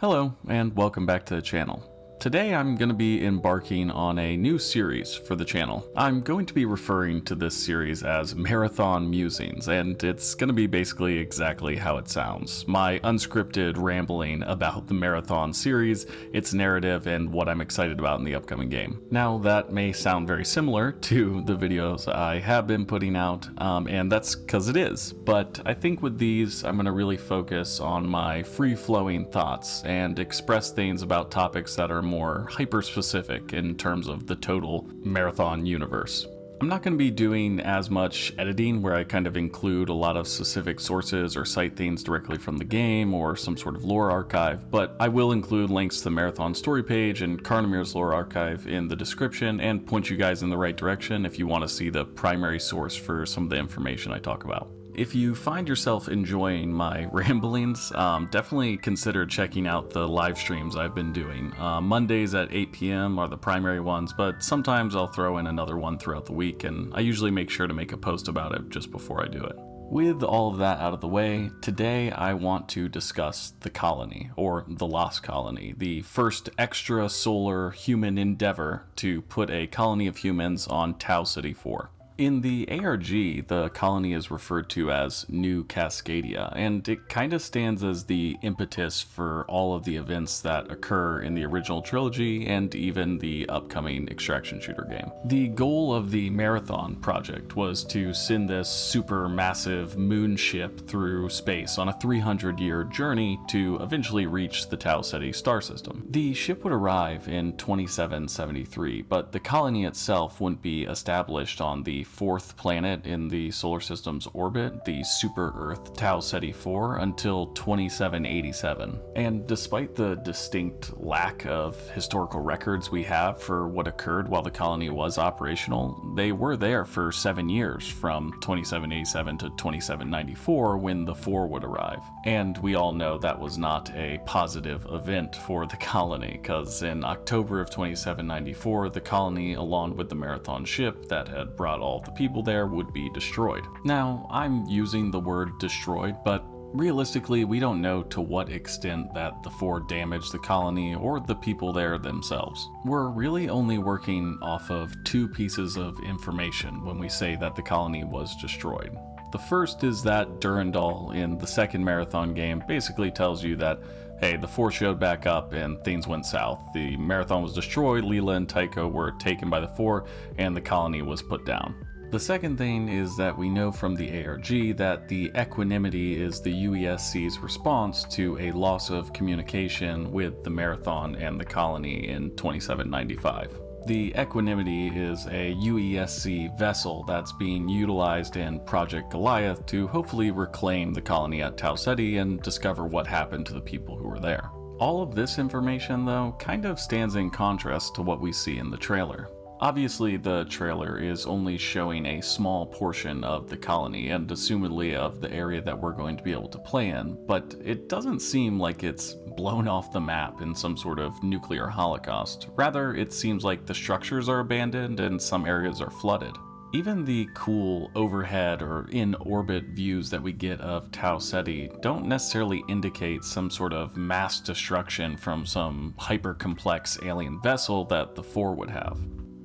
Hello, and welcome back to the channel. Today I'm going to be embarking on a new series for the channel. I'm going to be referring to this series as Marathon Musings, and it's going to be basically exactly how it sounds. My unscripted rambling about the Marathon series, its narrative, and what I'm excited about in the upcoming game. Now that may sound very similar to the videos I have been putting out, and that's because it is, but I think with these I'm going to really focus on my free-flowing thoughts and express things about topics that are more hyper-specific in terms of the total Marathon universe. I'm not going to be doing as much editing where I kind of include a lot of specific sources or cite things directly from the game or some sort of lore archive, but I will include links to the Marathon story page and Carnamir's lore archive in the description and point you guys in the right direction if you want to see the primary source for some of the information I talk about. If you find yourself enjoying my ramblings, definitely consider checking out the live streams I've been doing. Mondays at 8 p.m. are the primary ones, but sometimes I'll throw in another one throughout the week, and I usually make sure to make a post about it just before I do it. With all of that out of the way, today I want to discuss the colony, or the Lost Colony, the first extrasolar human endeavor to put a colony of humans on Tau City 4. In the ARG, the colony is referred to as New Cascadia, and it kind of stands as the impetus for all of the events that occur in the original trilogy and even the upcoming extraction shooter game. The goal of the Marathon project was to send this super massive moon ship through space on a 300-year journey to eventually reach the Tau Ceti star system. The ship would arrive in 2773, but the colony itself wouldn't be established on the fourth planet in the solar system's orbit, the super-Earth Tau Ceti 4, until 2787. And despite the distinct lack of historical records we have for what occurred while the colony was operational, they were there for 7 years, from 2787 to 2794, when the 4 would arrive. And we all know that was not a positive event for the colony, because in October of 2794, the colony, along with the Marathon ship that had brought all the people there, would be destroyed. Now, I'm using the word destroyed, but realistically, we don't know to what extent that the 4 damaged the colony or the people there themselves. We're really only working off of 2 pieces of information when we say that the colony was destroyed. The first is that Durandal in the second Marathon game basically tells you that, hey, the 4 showed back up and things went south. The Marathon was destroyed, Leela and Tycho were taken by the 4, and the colony was put down. The second thing is that we know from the ARG that the equanimity is the UESC's response to a loss of communication with the Marathon and the colony in 2795. The Equanimity is a UESC vessel that's being utilized in Project Goliath to hopefully reclaim the colony at Tau Ceti and discover what happened to the people who were there. All of this information, though, kind of stands in contrast to what we see in the trailer. Obviously, the trailer is only showing a small portion of the colony and assumedly of the area that we're going to be able to play in, but it doesn't seem like it's blown off the map in some sort of nuclear holocaust. Rather, it seems like the structures are abandoned and some areas are flooded. Even the cool overhead or in-orbit views that we get of Tau Ceti don't necessarily indicate some sort of mass destruction from some hyper-complex alien vessel that the 4 would have.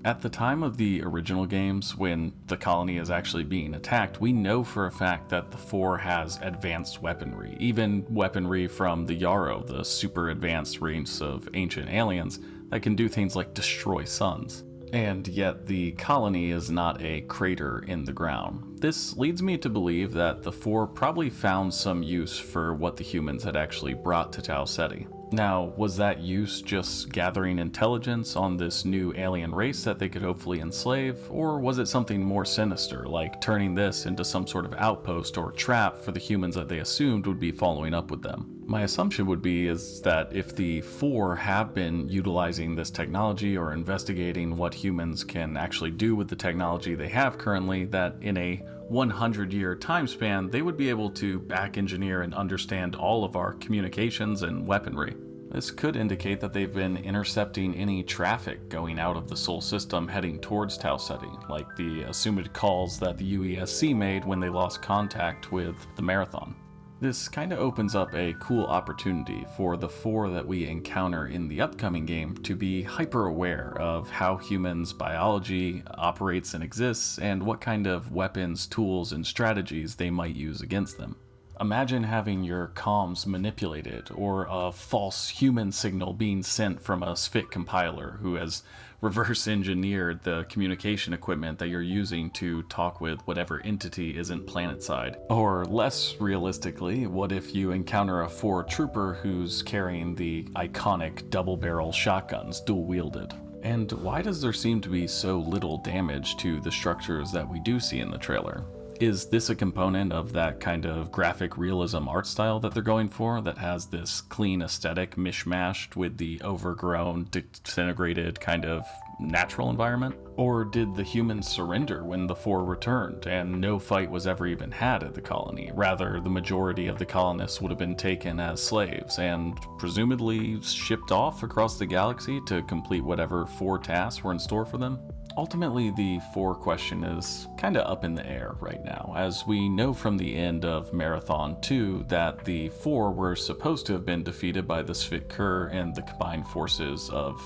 At the time of the original games, when the colony is actually being attacked, we know for a fact that the 4 has advanced weaponry, even weaponry from the Yarrow, the super advanced race of ancient aliens that can do things like destroy suns. And yet the colony is not a crater in the ground. This leads me to believe that the 4 probably found some use for what the humans had actually brought to Tau Ceti. Now, was that use just gathering intelligence on this new alien race that they could hopefully enslave, or was it something more sinister, like turning this into some sort of outpost or trap for the humans that they assumed would be following up with them? My assumption would be is that if the 4 have been utilizing this technology or investigating what humans can actually do with the technology they have currently, that in a 100-year time span, they would be able to back engineer and understand all of our communications and weaponry. This could indicate that they've been intercepting any traffic going out of the Sol system heading towards Tau Ceti, like the assumed calls that the UESC made when they lost contact with the Marathon. This kinda opens up a cool opportunity for the four that we encounter in the upcoming game to be hyper aware of how humans' biology operates and exists, and what kind of weapons, tools, and strategies they might use against them. Imagine having your comms manipulated, or a false human signal being sent from a SFIT compiler who has reverse engineered the communication equipment that you're using to talk with whatever entity isn't planetside. Or less realistically, what if you encounter a 4 trooper who's carrying the iconic double-barrel shotguns dual-wielded? And why does there seem to be so little damage to the structures that we do see in the trailer? Is this a component of that kind of graphic realism art style that they're going for, that has this clean aesthetic mishmashed with the overgrown, disintegrated kind of natural environment? Or did the humans surrender when the 4 returned and no fight was ever even had at the colony? Rather, the majority of the colonists would have been taken as slaves and presumably shipped off across the galaxy to complete whatever 4 tasks were in store for them? Ultimately, the 4 question is kinda up in the air right now, as we know from the end of Marathon 2 that the 4 were supposed to have been defeated by the Svitkur and the combined forces of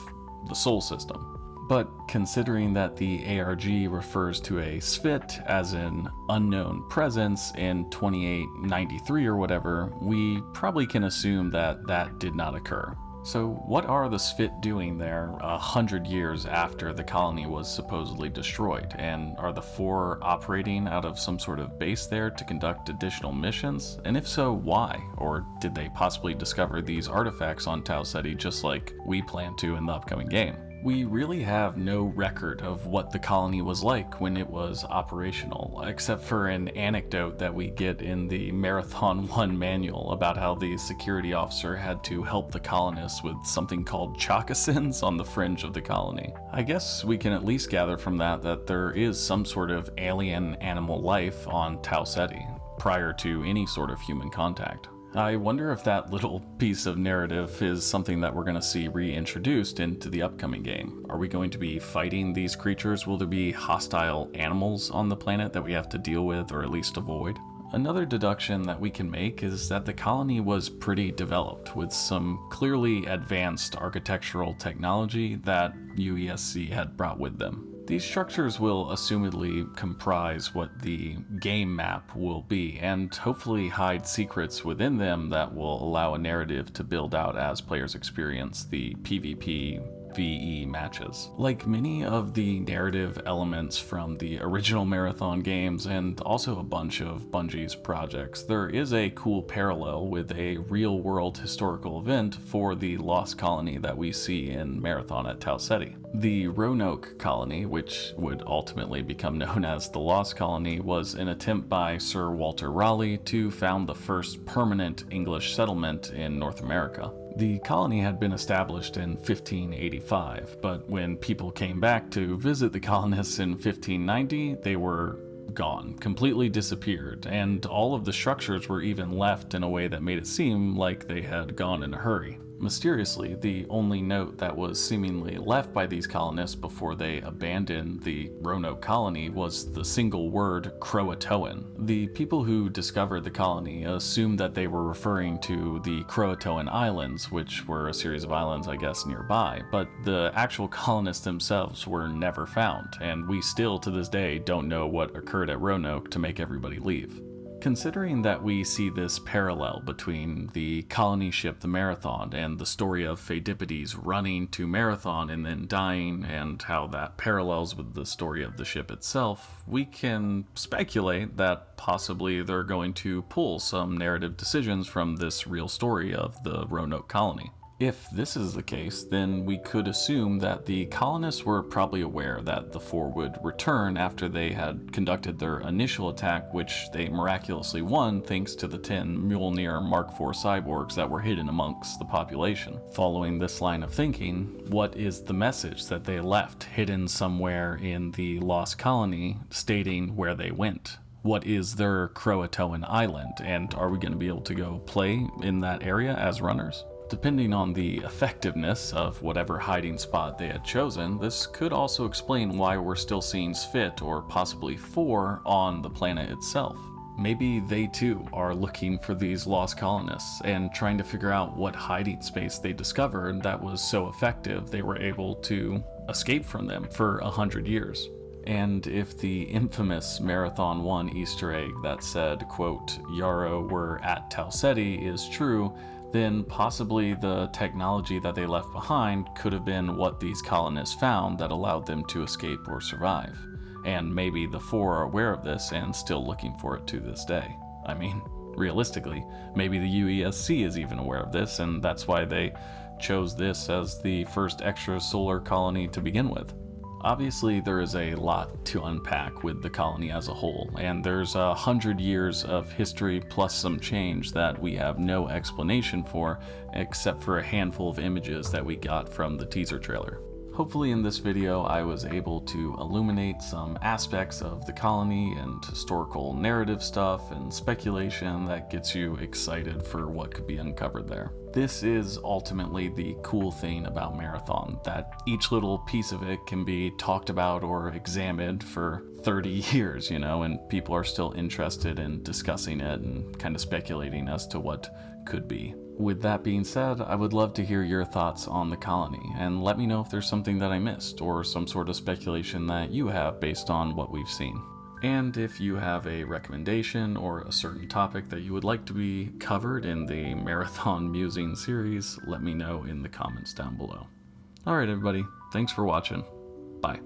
the Sol system. But considering that the ARG refers to a Svit as an unknown presence in 2893 or whatever, we probably can assume that that did not occur. So what are the Svit doing there 100 years after the colony was supposedly destroyed? And are the 4 operating out of some sort of base there to conduct additional missions? And if so, why? Or did they possibly discover these artifacts on Tau Ceti just like we plan to in the upcoming game? We really have no record of what the colony was like when it was operational, except for an anecdote that we get in the Marathon 1 manual about how the security officer had to help the colonists with something called chakasins on the fringe of the colony. I guess we can at least gather from that that there is some sort of alien animal life on Tau Ceti, prior to any sort of human contact. I wonder if that little piece of narrative is something that we're going to see reintroduced into the upcoming game. Are we going to be fighting these creatures? Will there be hostile animals on the planet that we have to deal with or at least avoid? Another deduction that we can make is that the colony was pretty developed, with some clearly advanced architectural technology that UESC had brought with them. These structures will assumedly comprise what the game map will be, and hopefully hide secrets within them that will allow a narrative to build out as players experience the PvP VE matches. Like many of the narrative elements from the original Marathon games and also a bunch of Bungie's projects, there is a cool parallel with a real-world historical event for the Lost Colony that we see in Marathon at Tau Ceti. The Roanoke colony, which would ultimately become known as the Lost Colony, was an attempt by Sir Walter Raleigh to found the first permanent English settlement in North America. The colony had been established in 1585, but when people came back to visit the colonists in 1590, they were gone, completely disappeared, and all of the structures were even left in a way that made it seem like they had gone in a hurry. Mysteriously, the only note that was seemingly left by these colonists before they abandoned the Roanoke colony was the single word Croatoan. The people who discovered the colony assumed that they were referring to the Croatoan Islands, which were a series of islands, I guess, nearby, but the actual colonists themselves were never found, and we still to this day don't know what occurred at Roanoke to make everybody leave. Considering that we see this parallel between the colony ship the Marathon and the story of Pheidippides running to Marathon and then dying, and how that parallels with the story of the ship itself, we can speculate that possibly they're going to pull some narrative decisions from this real story of the Roanoke colony. If this is the case, then we could assume that the colonists were probably aware that the 4 would return after they had conducted their initial attack, which they miraculously won thanks to the 10 Mjolnir Mark IV cyborgs that were hidden amongst the population. Following this line of thinking, what is the message that they left hidden somewhere in the Lost Colony stating where they went? What is their Croatoan island, and are we going to be able to go play in that area as runners? Depending on the effectiveness of whatever hiding spot they had chosen, this could also explain why we're still seeing Svit, or possibly 4, on the planet itself. Maybe they too are looking for these lost colonists and trying to figure out what hiding space they discovered that was so effective they were able to escape from them for 100 years. And if the infamous Marathon 1 Easter egg that said, quote, Yarrow were at Tau Ceti is true, then possibly the technology that they left behind could have been what these colonists found that allowed them to escape or survive. And maybe the Four are aware of this and still looking for it to this day. I mean, realistically, maybe the UESC is even aware of this, and that's why they chose this as the first extrasolar colony to begin with. Obviously, there is a lot to unpack with the colony as a whole, and there's 100 years of history plus some change that we have no explanation for, except for a handful of images that we got from the teaser trailer. Hopefully in this video I was able to illuminate some aspects of the colony and historical narrative stuff and speculation that gets you excited for what could be uncovered there. This is ultimately the cool thing about Marathon, that each little piece of it can be talked about or examined for 30 years, and people are still interested in discussing it and kind of speculating as to what could be. With that being said, I would love to hear your thoughts on the colony, and let me know if there's something that I missed or some sort of speculation that you have based on what we've seen. And if you have a recommendation or a certain topic that you would like to be covered in the Marathon Musings series, let me know in the comments down below. Alright everybody, thanks for watching. Bye.